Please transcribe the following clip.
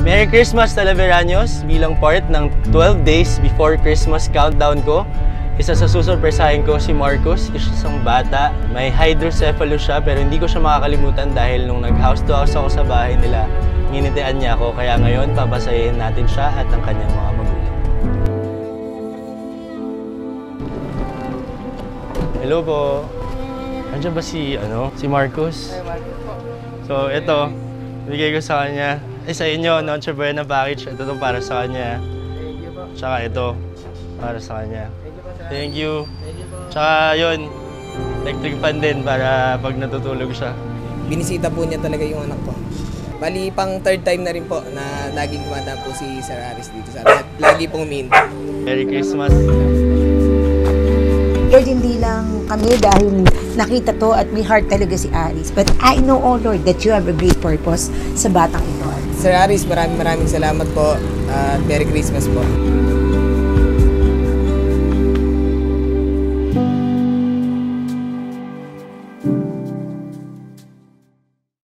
Merry Christmas, Talaveranos! Bilang part ng 12 days before Christmas countdown ko, isa sa susurpresahin ko si Marcus, isang bata. May hydrocephalus siya pero hindi ko siya makakalimutan dahil nung nag-house to house ako sa bahay nila, nginitian niya ako. Kaya ngayon, papasayahin natin siya at ang kanyang mga magulang. Hello po! Andiyan ba si Marcus? Hey, Marcus po. So, ito, bigay ko sa kanya. Sa inyo, Noche Buena package. Ito para sa kanya. Thank you po. Tsaka ito, para sa kanya. Thank you po, sir. Thank you. Thank you po. Tsaka yun, electric fan din para pag natutulog siya. Binisita po niya talaga yung anak ko. Bali, pang third time na rin po na laging dumadaan po si Sir Aris dito sa atin. Lagi pong umiintay. Merry Christmas! Lord, hindi lang kami dahil nakita to at may heart talaga si Aris. But I know, oh Lord, that you have a great purpose sa batang ito. Sir Aris, maraming salamat po at Merry Christmas po.